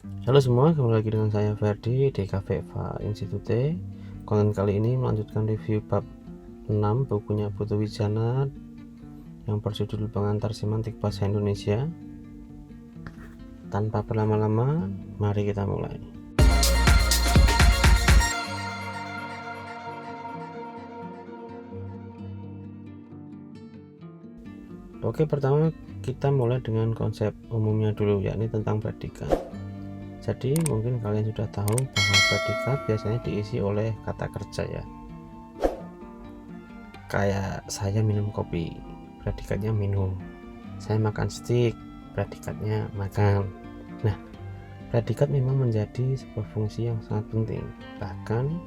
Halo semua, kembali lagi dengan saya Ferdi di Cafe Eva Institute. Konten kali ini melanjutkan review bab 6 bukunya Putu Wijana yang berjudul Pengantar Semantik Bahasa Indonesia. Tanpa berlama-lama, mari kita mulai. Oke, pertama kita mulai dengan konsep umumnya dulu, yakni tentang predikat. Jadi mungkin kalian sudah tahu bahwa predikat biasanya diisi oleh kata kerja ya. Kayak saya minum kopi, predikatnya minum. Saya makan steak, predikatnya makan. Nah, predikat memang menjadi sebuah fungsi yang sangat penting. Bahkan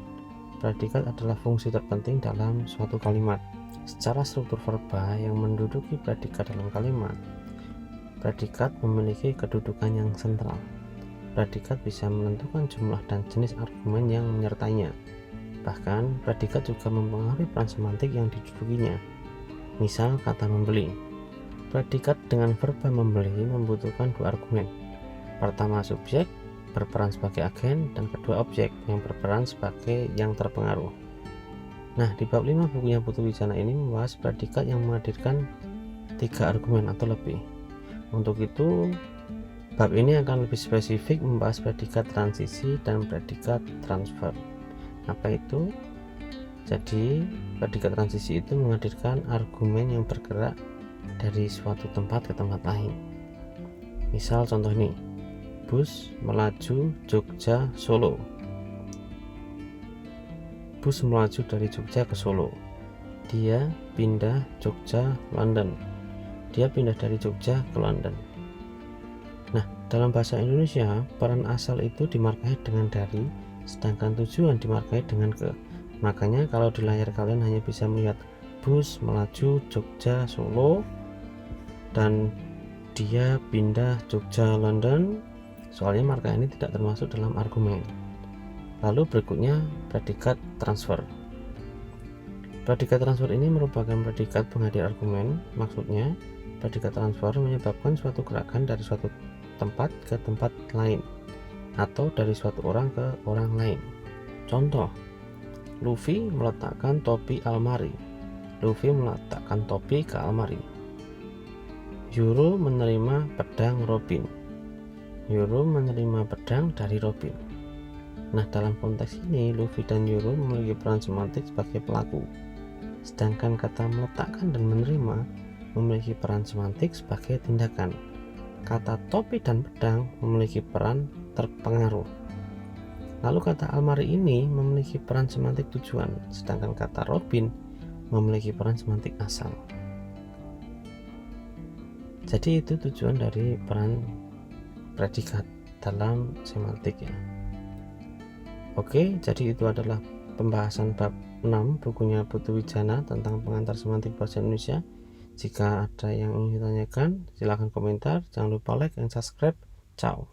predikat adalah fungsi terpenting dalam suatu kalimat. Secara struktur verba yang menduduki predikat dalam kalimat, predikat memiliki kedudukan yang sentral. Predikat bisa menentukan jumlah dan jenis argumen yang menyertainya. Bahkan, predikat juga mempengaruhi peran semantik yang didudukinya. Misal kata membeli. Predikat dengan verba membeli membutuhkan dua argumen. Pertama, subjek berperan sebagai agen, dan kedua, objek yang berperan sebagai yang terpengaruh. Nah, di bab 5 bukunya Putu Wijana ini membahas predikat yang menghadirkan 3 argumen atau lebih. Untuk itu, bab ini akan lebih spesifik membahas predikat transisi dan predikat transfer. Apa itu? Jadi, predikat transisi itu menghadirkan argumen yang bergerak dari suatu tempat ke tempat lain. Misal contoh ini, bus melaju Jogja Solo. Bus melaju dari Jogja ke Solo. Dia pindah Jogja London. Dia pindah dari Jogja ke London. Nah, dalam bahasa Indonesia, peran asal itu dimarkai dengan dari, sedangkan tujuan dimarkai dengan ke. Makanya kalau di layar kalian hanya bisa melihat bus melaju Jogja Solo dan dia pindah Jogja London, soalnya marka ini tidak termasuk dalam argumen. Lalu berikutnya predikat transfer. Predikat transfer ini merupakan predikat penghadir argumen. Maksudnya, predikat transfer menyebabkan suatu gerakan dari suatu tempat ke tempat lain atau dari suatu orang ke orang lain. Contoh, Luffy meletakkan topi almari. Luffy meletakkan topi ke almari. Yuro menerima pedang Robin. Yuro menerima pedang dari Robin. Nah, dalam konteks ini Luffy dan Yuro memiliki peran semantik sebagai pelaku, sedangkan kata meletakkan dan menerima memiliki peran semantik sebagai tindakan. Kata topi dan pedang memiliki peran terpengaruh. Lalu kata almari ini memiliki peran semantik tujuan, sedangkan kata Robin memiliki peran semantik asal. Jadi itu tujuan dari peran predikat dalam semantik ya. Oke, jadi itu adalah pembahasan bab 6 bukunya Putu Wijana tentang pengantar semantik bahasa Indonesia. Jika ada yang ingin ditanyakan, silahkan komentar. Jangan lupa like dan subscribe. Ciao.